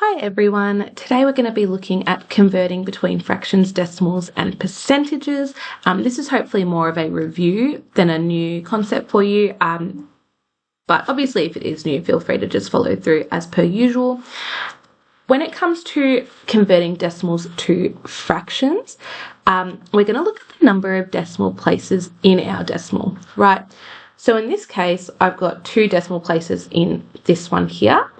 Hi everyone, today we're going to be looking at converting between fractions, decimals and percentages. This is hopefully more of a review than a new concept for you, but obviously if it is new, feel free to just follow through as per usual. When it comes to converting decimals to fractions, we're going to look at the number of decimal places in our decimal, right? So in this case, I've got 2 decimal places in this one here.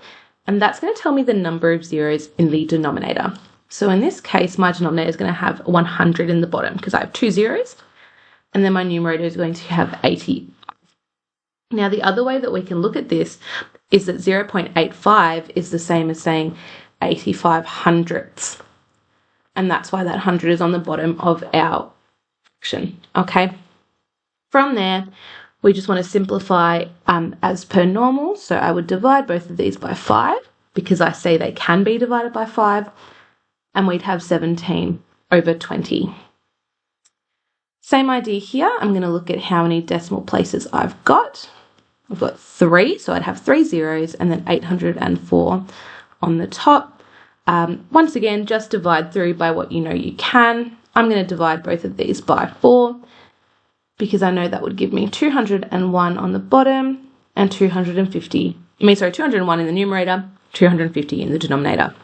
And that's going to tell me the number of zeros in the denominator. So in this case, my denominator is going to have 100 in the bottom because I have 2 zeros. And then my numerator is going to have 80. Now, the other way that we can look at this is that 0.85 is the same as saying 85 hundredths. And that's why that 100 is on the bottom of our fraction, okay? From there, we just want to simplify as per normal. So I would divide both of these by 5 because I say they can be divided by 5. And we'd have 17 over 20. Same idea here. I'm going to look at how many decimal places I've got. I've got 3, so I'd have 3 zeros and then 804 on the top. Once again, just divide through by what you know you can. I'm going to divide both of these by 4. Because I know that would give me 201 on the bottom and 201 in the numerator, 250 in the denominator.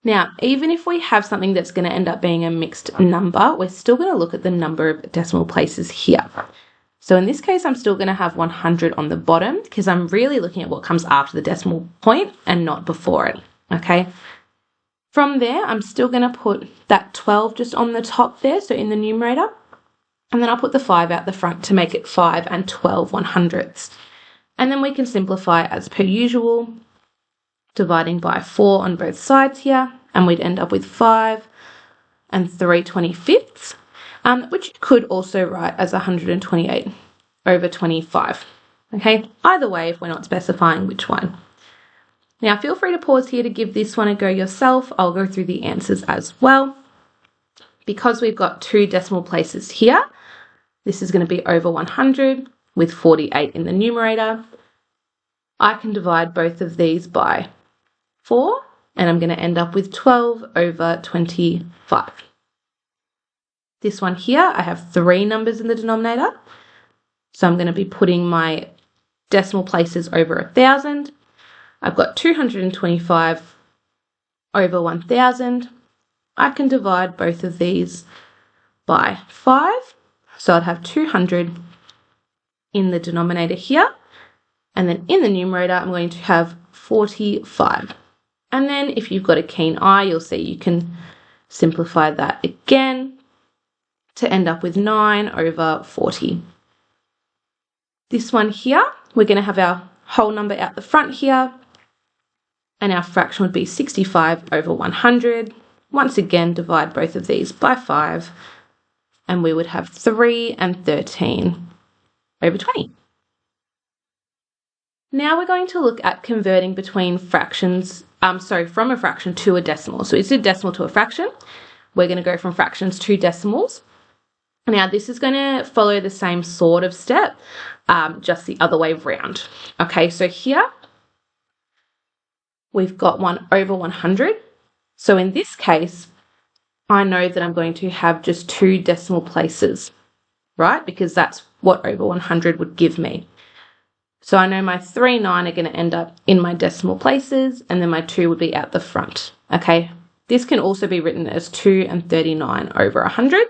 Now, even if we have something that's going to end up being a mixed number, we're still going to look at the number of decimal places here. So in this case, I'm still going to have 100 on the bottom because I'm really looking at what comes after the decimal point and not before it, okay? From there, I'm still going to put that 12 just on the top there, so in the numerator. And then I'll put the 5 out the front to make it 5 and 12 100ths. And then we can simplify as per usual, dividing by 4 on both sides here. And we'd end up with 5 and 3 25ths, which you could also write as 128 over 25. Okay, either way if we're not specifying which one. Now feel free to pause here to give this one a go yourself. I'll go through the answers as well. Because we've got 2 decimal places here, this is going to be over 100 with 48 in the numerator. I can divide both of these by 4 and I'm going to end up with 12 over 25. This one here, I have 3 numbers in the denominator. So I'm going to be putting my decimal places over 1,000. I've got 225 over 1,000. I can divide both of these by 5. So I'd have 200 in the denominator here. And then in the numerator, I'm going to have 45. And then if you've got a keen eye, you'll see you can simplify that again to end up with 9 over 40. This one here, we're going to have our whole number out the front here. And our fraction would be 65 over 100. Once again, divide both of these by 5, and we would have 3 and 13 over 20. Now we're going to look at converting between fractions, from a fraction to a decimal. So it's a decimal to a fraction. We're going to go from fractions to decimals. Now this is going to follow the same sort of step, just the other way around. Okay, so here we've got 1 over 100. So in this case, I know that I'm going to have just 2 decimal places, right? Because that's what over 100 would give me. So I know my 3, 9 are going to end up in my decimal places, and then my 2 would be at the front, okay? This can also be written as 2 and 39 over 100,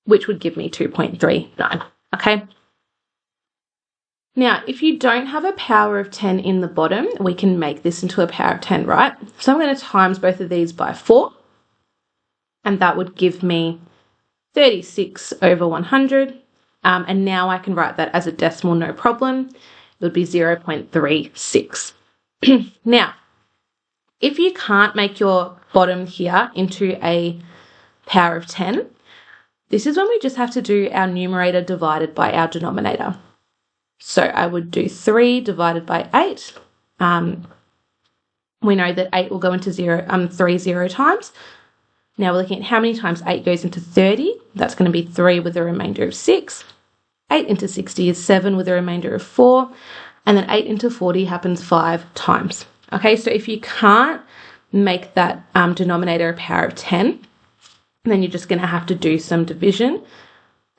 which would give me 2.39, okay? Now, if you don't have a power of 10 in the bottom, we can make this into a power of 10, right? So I'm going to times both of these by 4, and that would give me 36 over 100. And now I can write that as a decimal, no problem. It would be 0.36. Now, if you can't make your bottom here into a power of 10, this is when we just have to do our numerator divided by our denominator. So I would do 3 divided by 8. We know that 8 will go into 3 0 times. Now we're looking at how many times 8 goes into 30. That's going to be 3 with a remainder of 6. 8 into 60 is 7 with a remainder of 4. And then 8 into 40 happens 5 times. Okay, so if you can't make that denominator a power of 10, then you're just going to have to do some division,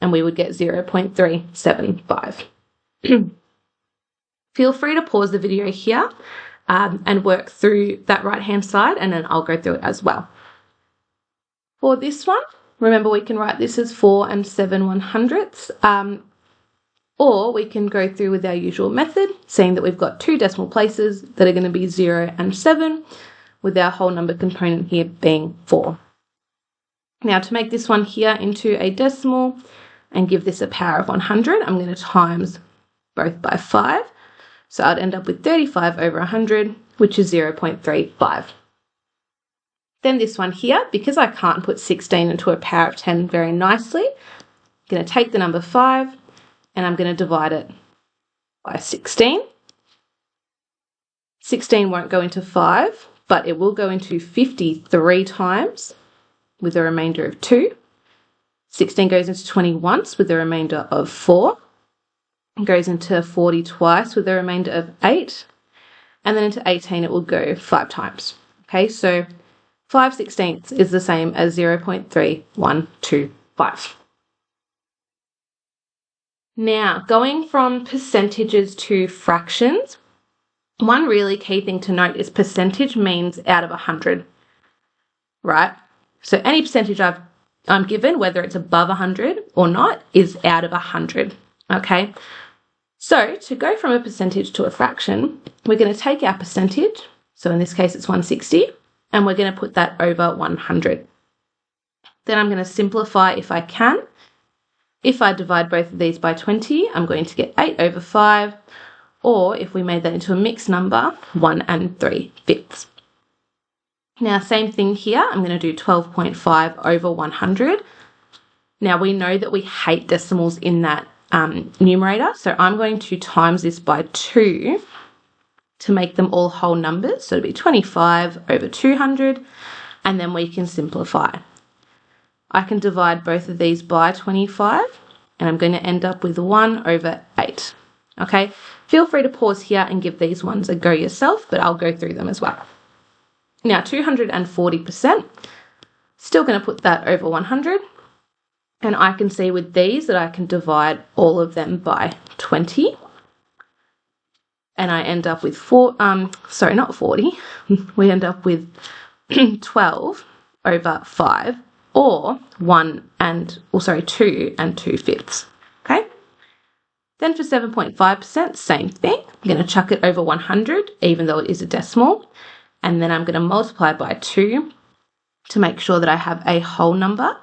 and we would get 0.375. Feel free to pause the video here and work through that right-hand side, and then I'll go through it as well. For this one, remember we can write this as 4 and 7/100ths, or we can go through with our usual method, saying that we've got two decimal places that are going to be 0 and 7, with our whole number component here being 4. Now, to make this one here into a decimal and give this a power of 100, I'm going to times both by 5. So I'd end up with 35 over 100, which is 0.35. Then this one here, because I can't put 16 into a power of 10 very nicely, I'm going to take the number 5 and I'm going to divide it by 16. 16 won't go into 5, but it will go into 53 times with a remainder of 2. 16 goes into 20 once with a remainder of 4. It goes into 40 twice with a remainder of 8. And then into 18 it will go 5 times. Okay, so 5/16 is the same as 0.3125. Now, going from percentages to fractions, one really key thing to note is percentage means out of 100, right? So any percentage I'm given, whether it's above 100 or not, is out of 100, okay? So to go from a percentage to a fraction, we're going to take our percentage, so in this case it's 160, and we're going to put that over 100. Then I'm going to simplify if I can. If I divide both of these by 20, I'm going to get 8 over 5, or if we made that into a mixed number, 1 3/5. Now, same thing here. I'm going to do 12.5 over 100. Now, we know that we hate decimals in that numerator, so I'm going to times this by 2 to make them all whole numbers. So it'll be 25 over 200, and then we can simplify. I can divide both of these by 25, and I'm going to end up with 1 over 8. Okay, feel free to pause here and give these ones a go yourself, but I'll go through them as well. Now, 240%, still going to put that over 100, and I can see with these that I can divide all of them by 20, and I end up with 40, we end up with 12 over 5, or 2 and 2/5. Okay. Then for 7.5%, same thing. I'm going to chuck it over 100, even though it is a decimal, and then I'm going to multiply by 2 to make sure that I have a whole number,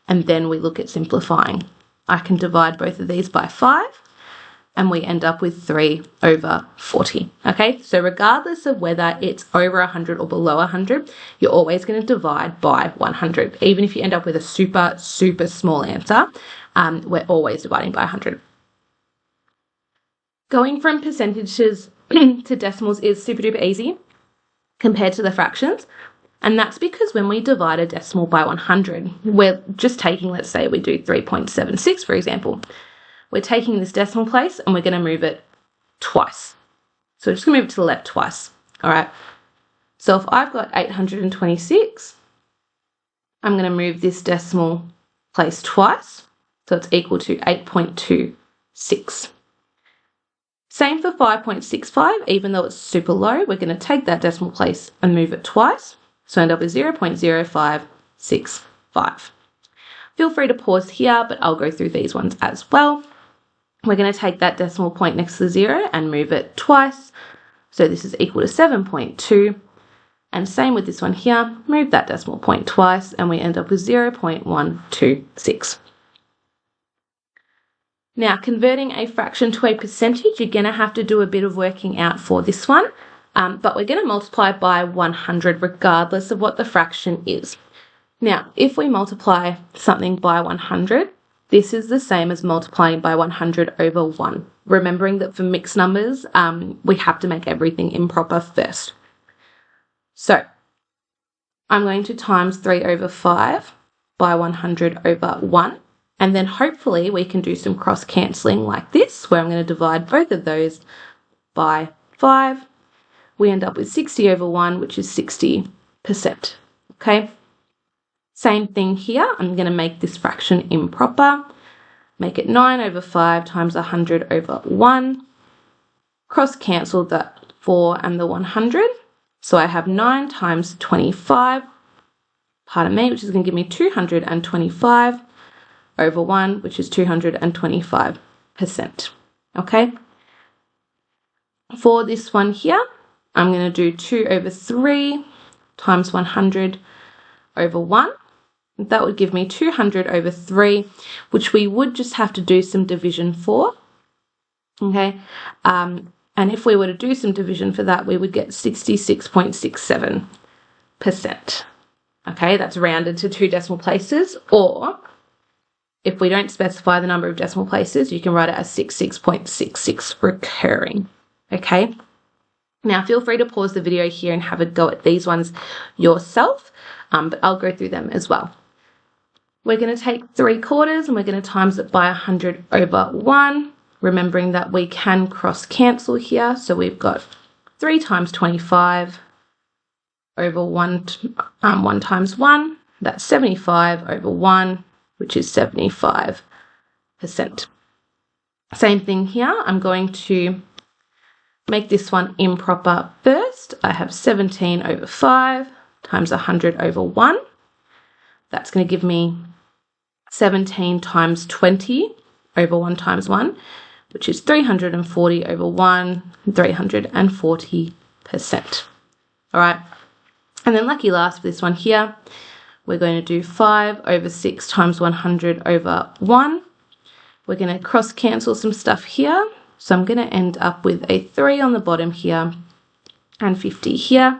and then we look at simplifying. I can divide both of these by 5, and we end up with 3 over 40. Okay, so regardless of whether it's over 100 or below 100, you're always going to divide by 100. Even if you end up with a super, super small answer, we're always dividing by 100. Going from percentages to decimals is super duper easy compared to the fractions. And that's because when we divide a decimal by 100, we're just taking, let's say we do 3.76, for example. We're taking this decimal place and we're going to move it twice. So we're just going to move it to the left twice. All right. So if I've got 826, I'm going to move this decimal place twice. So it's equal to 8.26. Same for 5.65, even though it's super low, we're going to take that decimal place and move it twice. So end up with 0.0565. Feel free to pause here, but I'll go through these ones as well. We're going to take that decimal point next to the 0 and move it twice. So this is equal to 7.2. And same with this one here, move that decimal point twice and we end up with 0.126. Now, converting a fraction to a percentage, you're going to have to do a bit of working out for this one, but we're going to multiply by 100 regardless of what the fraction is. Now, if we multiply something by 100, this is the same as multiplying by 100 over 1. Remembering that for mixed numbers, we have to make everything improper first. So, I'm going to times 3 over 5 by 100 over 1. And then hopefully we can do some cross-cancelling like this, where I'm going to divide both of those by 5, we end up with 60 over 1, which is 60%. Okay? Same thing here. I'm going to make this fraction improper. Make it 9 over 5 times 100 over 1. Cross cancel the 4 and the 100. So I have 9 times 25, which is going to give me 225 over 1, which is 225%. Okay? For this one here, I'm going to do 2 over 3 times 100 over 1. That would give me 200 over 3, which we would just have to do some division for. Okay? And if we were to do some division for that, we would get 66.67%. Okay, that's rounded to 2 decimal places, or if we don't specify the number of decimal places, you can write it as 66.66 recurring. Okay, now feel free to pause the video here and have a go at these ones yourself, but I'll go through them as well. We're going to take 3/4 and we're going to times it by 100 over 1. Remembering that we can cross cancel here, so we've got 3 times 25 over 1 times 1, that's 75 over 1, which is 75%. Same thing here, I'm going to make this one improper first. I have 17 over 5 times 100 over 1. That's going to give me 17 times 20 over 1 times 1, which is 340 over 1, 340%. All right, and then lucky last for this one here, we're going to do 5 over 6 times 100 over 1. We're going to cross cancel some stuff here, so I'm going to end up with a 3 on the bottom here and 50 here.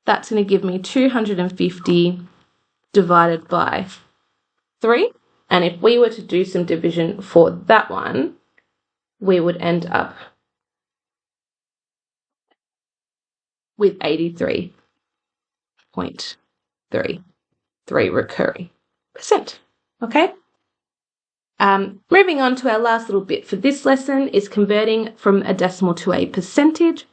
That's going to give me 250 divided by 3, and if we were to do some division for that one, we would end up with 83.33 recurring percent. Okay? Moving on to our last little bit for this lesson is converting from a decimal to a percentage.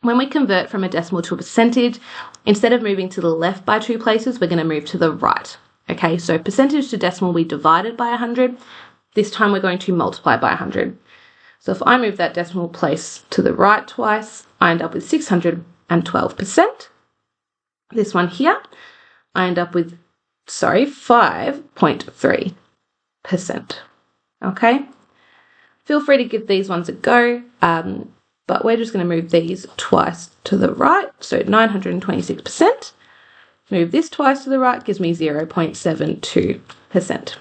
When we convert from a decimal to a percentage, instead of moving to the left by 2 places, we're going to move to the right. Okay, so percentage to decimal, we divided by 100. This time we're going to multiply by 100. So if I move that decimal place to the right twice, I end up with 612%. This one here, I end up with, 5.3%. Okay? Feel free to give these ones a go, but we're just going to move these twice to the right, so 926%. Move this twice to the right, gives me 0.72%.